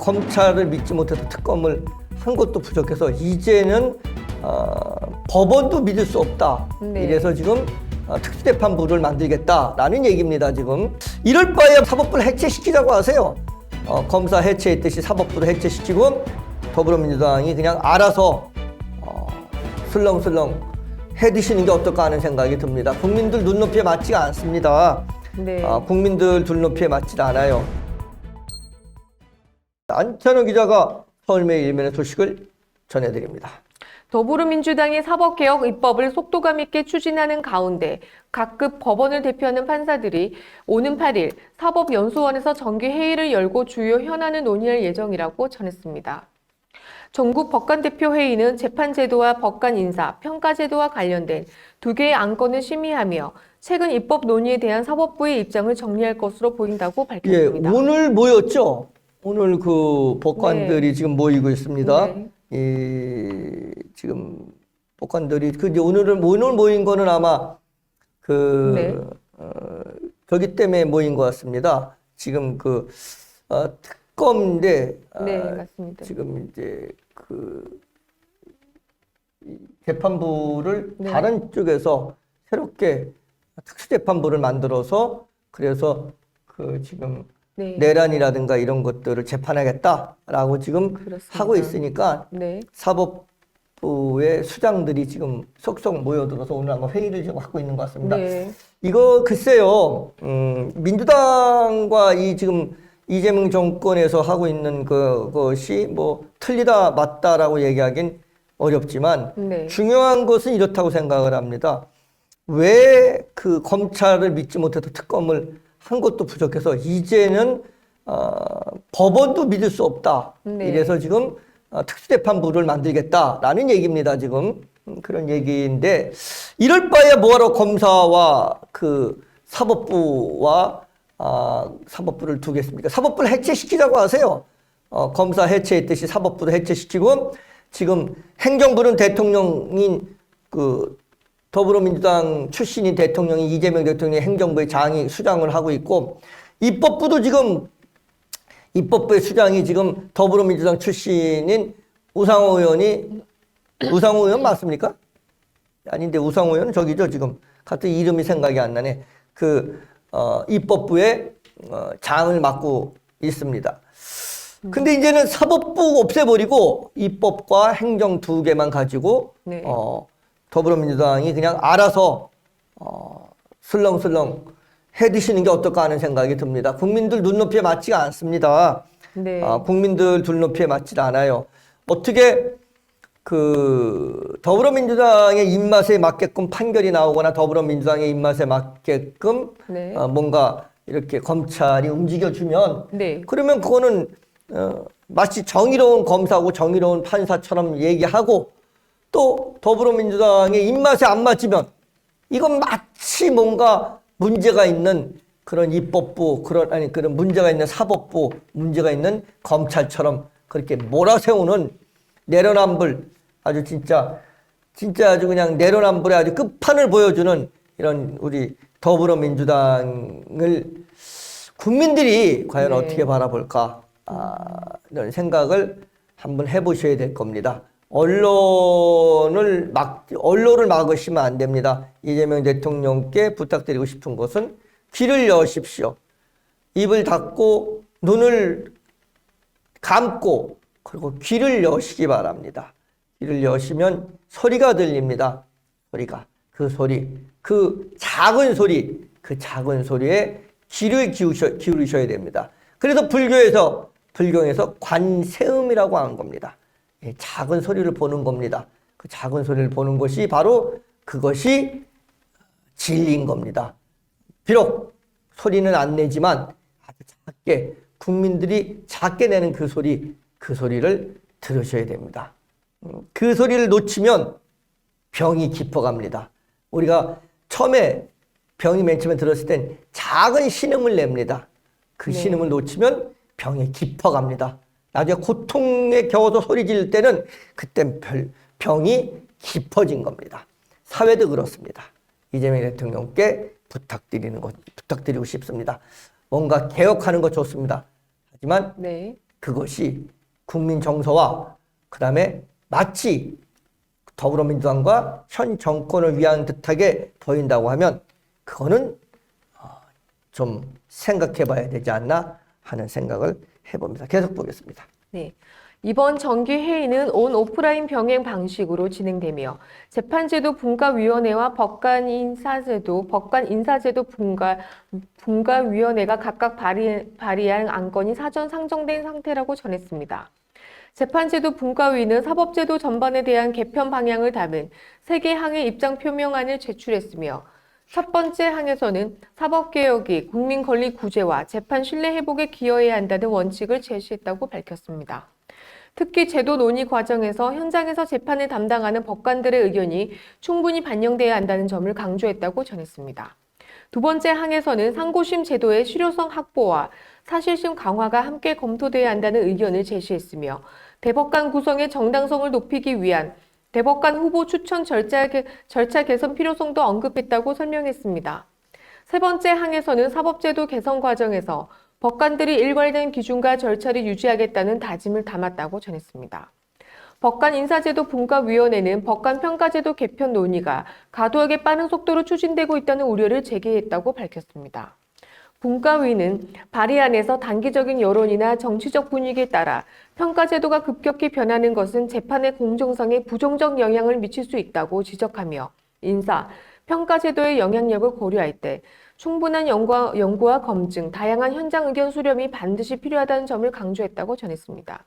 검찰을 믿지 못해서 특검을 한 것도 부족해서 이제는 법원도 믿을 수 없다. 네. 이래서 지금 특수재판부를 만들겠다라는 얘기입니다. 지금 이럴 바에야 사법부를 해체시키자고 하세요. 검사 해체했듯이 사법부도 해체시키고 더불어민주당이 그냥 알아서 슬렁슬렁 해드시는 게 어떨까 하는 생각이 듭니다. 국민들 눈높이에 맞지가 않습니다. 네. 국민들 눈높이에 맞지 않아요. 안찬호 기자가 서울매일 일면의 소식을 전해드립니다. 더불어민주당이 사법개혁 입법을 속도감 있게 추진하는 가운데 각급 법원을 대표하는 판사들이 오는 8일 사법연수원에서 정기회의를 열고 주요 현안을 논의할 예정이라고 전했습니다. 전국 법관대표회의는 재판제도와 법관 인사, 평가제도와 관련된 두 개의 안건을 심의하며 최근 입법 논의에 대한 사법부의 입장을 정리할 것으로 보인다고 밝혔습니다. 예, 오늘 모였죠? 오늘 그 법관들이 네. 지금 모이고 있습니다. 네. 지금 법관들이 이제 오늘 모인 거는 아마 네. 저기 때문에 모인 것 같습니다. 지금 특검인데 네, 맞습니다. 지금 이제 이 재판부를 네. 다른 쪽에서 새롭게 특수재판부를 만들어서 그래서 지금 네. 내란이라든가 이런 것들을 재판하겠다라고 지금 그렇습니다. 하고 있으니까 네. 사법부의 수장들이 지금 속속 모여들어서 오늘 아마 회의를 지금 하고 있는 것 같습니다. 네. 이거 글쎄요, 민주당과 지금 이재명 정권에서 하고 있는 그것이 뭐 틀리다 맞다라고 얘기하긴 어렵지만 네. 중요한 것은 이렇다고 생각을 합니다. 왜 그 검찰을 믿지 못해서 특검을 한 것도 부족해서 이제는 법원도 믿을 수 없다. 네. 이래서 지금 특수재판부를 만들겠다라는 얘기입니다. 지금 그런 얘기인데 이럴 바에 뭐하러 검사와 사법부와 사법부를 두겠습니까? 사법부를 해체시키자고 하세요. 검사 해체했듯이 사법부도 해체시키고 지금 행정부는 대통령인 더불어민주당 출신인 대통령이 이재명 대통령이 행정부의 수장을 하고 있고 입법부도 지금 입법부의 수장이 지금 더불어민주당 출신인 우상호 의원 맞습니까? 아닌데 우상호 의원은 저기죠 지금 같은 이름이 생각이 안 나네. 입법부의 장을 맡고 있습니다. 근데 이제는 사법부 없애버리고 입법과 행정 두 개만 가지고 네. 더불어민주당이 그냥 알아서 슬렁슬렁 해드시는 게 어떨까 하는 생각이 듭니다. 국민들 눈높이에 맞지가 않습니다. 네. 국민들 눈높이에 맞지 않아요. 어떻게 더불어민주당의 입맛에 맞게끔 판결이 나오거나 더불어민주당의 입맛에 맞게끔 네. 뭔가 이렇게 검찰이 움직여주면 네. 그러면 그거는 마치 정의로운 검사고 정의로운 판사처럼 얘기하고 또 더불어민주당의 입맛에 안 맞으면 이건 마치 뭔가 문제가 있는 그런 입법부 그런 문제가 있는 사법부 문제가 있는 검찰처럼 그렇게 몰아세우는 내로남불 아주 진짜 아주 그냥 내로남불의 아주 끝판을 보여주는 이런 우리 더불어민주당을 국민들이 과연 네. 어떻게 바라볼까 이런 생각을 한번 해보셔야 될 겁니다. 언론을 막으시면 안 됩니다. 이재명 대통령께 부탁드리고 싶은 것은 귀를 여십시오. 입을 닫고 눈을 감고 그리고 귀를 여시기 바랍니다. 귀를 여시면 소리가 들립니다. 그 작은 소리에 귀를 기울이셔야 됩니다. 그래서 불교에서 관세음이라고 하는 겁니다. 작은 소리를 보는 겁니다. 그 작은 소리를 보는 것이 바로 그것이 진리인 겁니다. 비록 소리는 안 내지만 아주 작게 국민들이 작게 내는 그 소리를 들으셔야 됩니다. 그 소리를 놓치면 병이 깊어갑니다. 우리가 처음에 병이 맨 처음에 들었을 땐 작은 신음을 냅니다. 그 네. 신음을 놓치면 병이 깊어갑니다. 나중에 고통에 겨워서 소리 지를 때는 그땐 병이 깊어진 겁니다. 사회도 그렇습니다. 이재명 대통령께 부탁드리고 싶습니다. 뭔가 개혁하는 거 좋습니다. 하지만 네. 그것이 국민 정서와 그다음에 마치 더불어민주당과 현 정권을 위한 듯하게 보인다고 하면 그거는 좀 생각해 봐야 되지 않나 하는 생각을 해봅니다. 계속 보겠습니다. 네. 이번 정기회의는 온 오프라인 병행 방식으로 진행되며 재판제도 분과위원회와 법관인사제도 분과위원회가 각각 발의한 안건이 사전 상정된 상태라고 전했습니다. 재판제도 분과위는 사법제도 전반에 대한 개편 방향을 담은 3개 항의 입장 표명안을 제출했으며 첫 번째 항에서는 사법개혁이 국민 권리 구제와 재판 신뢰 회복에 기여해야 한다는 원칙을 제시했다고 밝혔습니다. 특히 제도 논의 과정에서 현장에서 재판을 담당하는 법관들의 의견이 충분히 반영돼야 한다는 점을 강조했다고 전했습니다. 두 번째 항에서는 상고심 제도의 실효성 확보와 사실심 강화가 함께 검토돼야 한다는 의견을 제시했으며 대법관 구성의 정당성을 높이기 위한 대법관 후보 추천 절차 개선 필요성도 언급했다고 설명했습니다. 세 번째 항에서는 사법제도 개선 과정에서 법관들이 일관된 기준과 절차를 유지하겠다는 다짐을 담았다고 전했습니다. 법관인사제도 분과위원회는 법관평가제도 개편 논의가 과도하게 빠른 속도로 추진되고 있다는 우려를 제기했다고 밝혔습니다. 분과위는 발의안에서 단기적인 여론이나 정치적 분위기에 따라 평가제도가 급격히 변하는 것은 재판의 공정성에 부정적 영향을 미칠 수 있다고 지적하며 인사, 평가제도의 영향력을 고려할 때 충분한 연구와 검증, 다양한 현장 의견 수렴이 반드시 필요하다는 점을 강조했다고 전했습니다.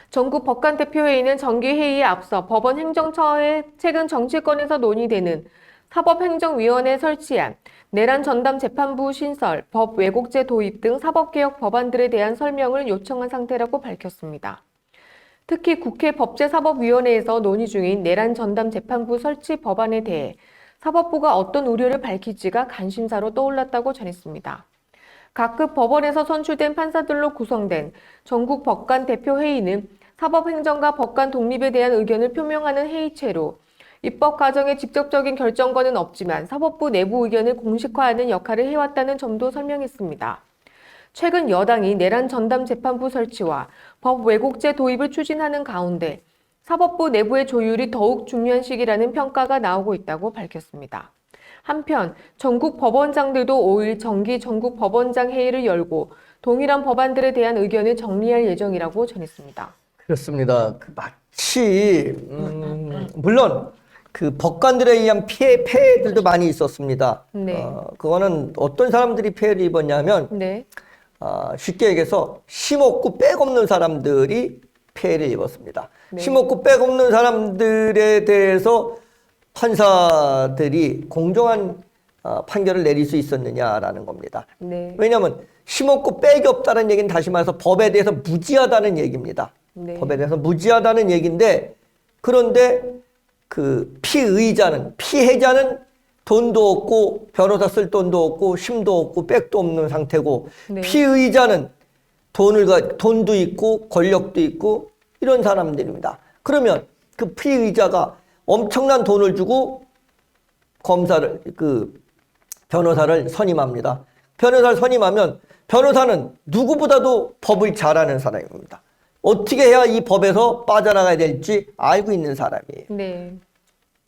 전국 법관대표회의는 정기회의에 앞서 법원행정처의 최근 정치권에서 논의되는 사법행정위원회 설치안, 내란 전담 재판부 신설, 법 왜곡죄 도입 등 사법개혁 법안들에 대한 설명을 요청한 상태라고 밝혔습니다. 특히 국회 법제사법위원회에서 논의 중인 내란 전담 재판부 설치 법안에 대해 사법부가 어떤 우려를 밝힐지가 관심사로 떠올랐다고 전했습니다. 각급 법원에서 선출된 판사들로 구성된 전국 법관 대표회의는 사법행정과 법관 독립에 대한 의견을 표명하는 회의체로 입법 과정에 직접적인 결정권은 없지만 사법부 내부 의견을 공식화하는 역할을 해왔다는 점도 설명했습니다. 최근 여당이 내란 전담 재판부 설치와 법 왜곡죄 도입을 추진하는 가운데 사법부 내부의 조율이 더욱 중요한 시기라는 평가가 나오고 있다고 밝혔습니다. 한편 전국 법원장들도 5일 정기 전국 법원장 회의를 열고 동일한 법안들에 대한 의견을 정리할 예정이라고 전했습니다. 그렇습니다. 마치 물론 그 법관들에 의한 폐해들도 많이 있었습니다. 네. 그거는 어떤 사람들이 폐해를 입었냐면 네. 쉽게 얘기해서 힘없고 빽 없는 사람들이 폐해를 입었습니다. 네. 힘없고 빽 없는 사람들에 대해서 판사들이 공정한 판결을 내릴 수 있었느냐라는 겁니다. 네. 왜냐하면 힘없고 빽이 없다는 얘기는 다시 말해서 법에 대해서 무지하다는 얘기입니다. 네. 법에 대해서 무지하다는 얘기인데 그런데 그 피해자는 돈도 없고 변호사 쓸 돈도 없고 힘도 없고 빽도 없는 상태고 네. 피의자는 돈도 있고 권력도 있고 이런 사람들입니다. 그러면 그 피의자가 엄청난 돈을 주고 변호사를 선임합니다. 변호사를 선임하면 변호사는 누구보다도 법을 잘 아는 사람입니다. 어떻게 해야 이 법에서 빠져나가야 될지 알고 있는 사람이에요. 네.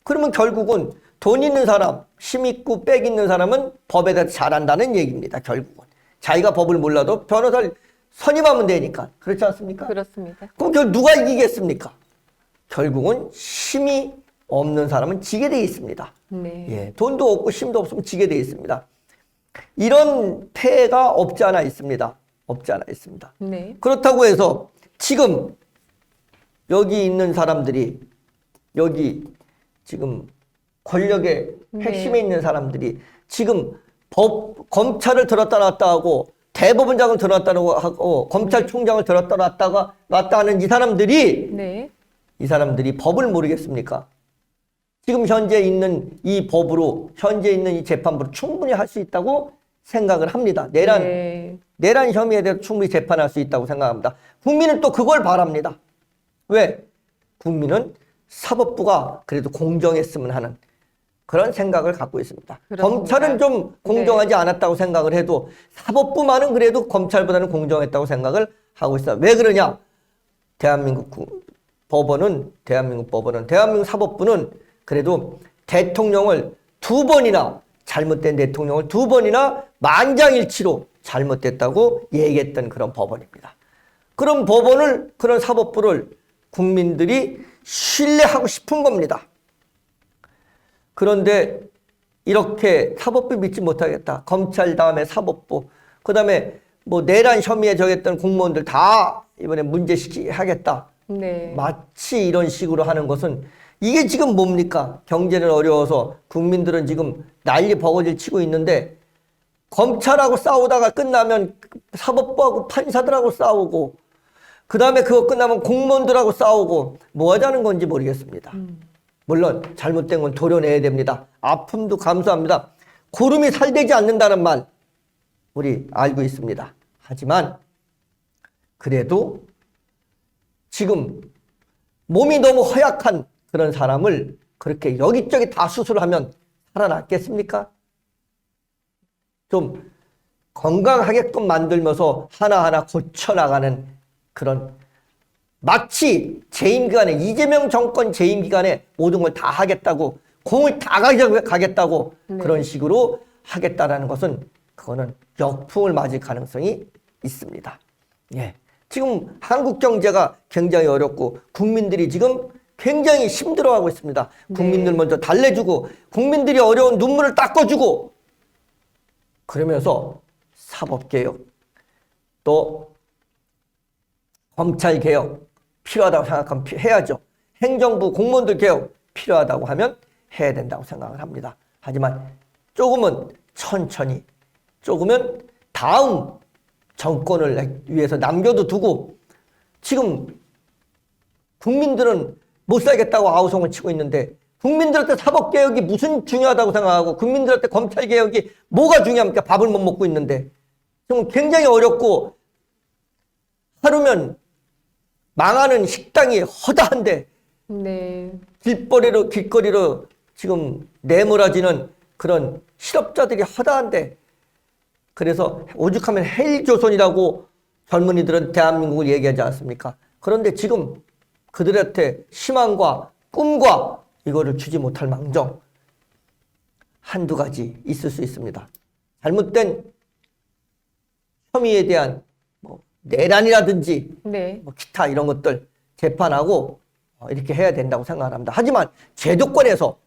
그러면 결국은 돈 있는 사람, 힘 있고 빽 있는 사람은 법에 대해서 잘한다는 얘기입니다. 결국은. 자기가 법을 몰라도 변호사를 선임하면 되니까. 그렇지 않습니까? 그렇습니다. 그럼 누가 이기겠습니까? 결국은 힘이 없는 사람은 지게 돼 있습니다. 네. 예, 돈도 없고 힘도 없으면 지게 돼 있습니다. 이런 폐해가 없지 않아 있습니다. 없지 않아 있습니다. 네. 그렇다고 해서 지금 여기 있는 사람들이 여기 지금 권력의 핵심에 있는 사람들이 지금 검찰을 들었다 놨다 하고 대법원장을 들었다 하고 검찰총장을 들었다 놨다 하는 이 사람들이 법을 모르겠습니까? 지금 현재 있는 이 법으로 현재 있는 이 재판부로 충분히 할 수 있다고 생각을 합니다. 내란 혐의에 대해서 충분히 재판할 수 있다고 생각합니다. 국민은 또 그걸 바랍니다. 왜? 국민은 사법부가 그래도 공정했으면 하는 그런 생각을 갖고 있습니다. 그렇습니다. 검찰은 좀 공정하지 않았다고 생각을 해도 사법부만은 그래도 검찰보다는 공정했다고 생각을 하고 있어요. 왜 그러냐? 대한민국 사법부는 그래도 대통령을 두 번이나 잘못된 대통령을 두 번이나 만장일치로 잘못됐다고 얘기했던 그런 법원입니다. 그런 법원을, 그런 사법부를 국민들이 신뢰하고 싶은 겁니다. 그런데 이렇게 사법부 믿지 못하겠다. 검찰 다음에 사법부, 그 다음에 뭐 내란 혐의에 적했던 공무원들 다 이번에 문제시키겠다. 네. 마치 이런 식으로 하는 것은 이게 지금 뭡니까? 경제는 어려워서 국민들은 지금 난리 버거지를 치고 있는데 검찰하고 싸우다가 끝나면 사법부하고 판사들하고 싸우고 그 다음에 그거 끝나면 공무원들하고 싸우고 뭐 하자는 건지 모르겠습니다. 물론 잘못된 건 도려내야 됩니다. 아픔도 감수합니다. 구름이 살되지 않는다는 말 우리 알고 있습니다. 하지만 그래도 지금 몸이 너무 허약한 그런 사람을 그렇게 여기저기 다 수술하면 살아났겠습니까? 좀 건강하게끔 만들면서 하나하나 고쳐나가는 그런 마치 재임 기간에 이재명 정권 재임 기간에 모든 걸 다 하겠다고 공을 다 가겠다고 그런 식으로 하겠다라는 것은 그거는 역풍을 맞을 가능성이 있습니다. 예. 지금 한국 경제가 굉장히 어렵고 국민들이 지금 굉장히 힘들어하고 있습니다. 국민들 먼저 달래주고 국민들이 어려운 눈물을 닦아주고 그러면서 사법개혁 또 검찰개혁 필요하다고 생각하면 해야죠. 행정부 공무원들 개혁 필요하다고 하면 해야 된다고 생각을 합니다. 하지만 조금은 천천히 조금은 다음 정권을 위해서 남겨도 두고 지금 국민들은 못 살겠다고 아우성을 치고 있는데 국민들한테 사법개혁이 무슨 중요하다고 생각하고 국민들한테 검찰개혁이 뭐가 중요합니까? 밥을 못 먹고 있는데 지금 굉장히 어렵고 하루면 망하는 식당이 허다한데 네. 길거리로 지금 내몰아지는 그런 실업자들이 허다한데 그래서 오죽하면 헬조선이라고 젊은이들은 대한민국을 얘기하지 않습니까? 그런데 지금 그들한테 희망과 꿈과 이거를 주지 못할 망정 한두 가지 있을 수 있습니다. 잘못된 혐의에 대한 뭐 내란이라든지 네. 뭐 기타 이런 것들 재판하고 이렇게 해야 된다고 생각합니다. 하지만 제도권에서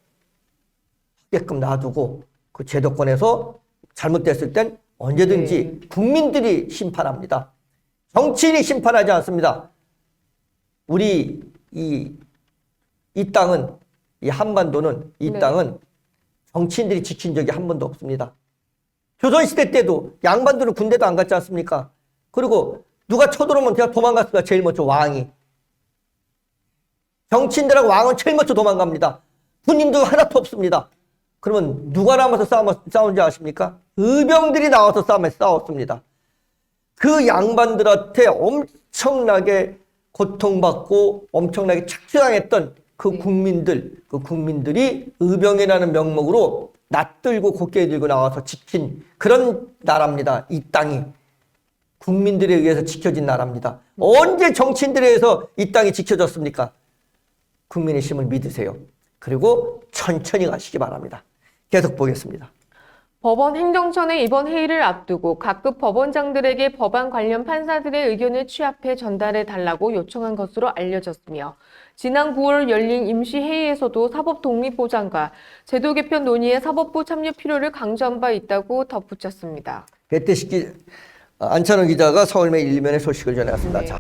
하게끔 놔두고 그 제도권에서 잘못됐을 땐 언제든지 국민들이 심판합니다. 정치인이 심판하지 않습니다. 우리 이 땅은 이 한반도는 이 땅은 정치인들이 지킨 적이 한 번도 없습니다. 조선시대 때도 양반들은 군대도 안 갔지 않습니까? 그리고 누가 쳐들어오면 그냥 도망갔습니다. 제일 먼저 왕이. 정치인들하고 왕은 제일 먼저 도망갑니다. 군인도 하나도 없습니다. 그러면 누가 나와서 싸운지 아십니까? 의병들이 나와서 싸웠습니다. 그 양반들한테 엄청나게 고통받고 엄청나게 착취당했던 그 국민들이 의병이라는 명목으로 낯들고 고개 들고 나와서 지킨 그런 나라입니다. 이 땅이. 국민들에 의해서 지켜진 나라입니다. 언제 정치인들에 의해서 이 땅이 지켜졌습니까? 국민의 힘을 믿으세요. 그리고 천천히 가시기 바랍니다. 계속 보겠습니다. 법원 행정처는 이번 회의를 앞두고 각급 법원장들에게 법안 관련 판사들의 의견을 취합해 전달해 달라고 요청한 것으로 알려졌으며 지난 9월 열린 임시회의에서도 사법 독립보장과 제도 개편 논의에 사법부 참여 필요를 강조한 바 있다고 덧붙였습니다. 배태식 안찬호 기자가 서울매일 일면의 소식을 전해왔습니다. 네. 자.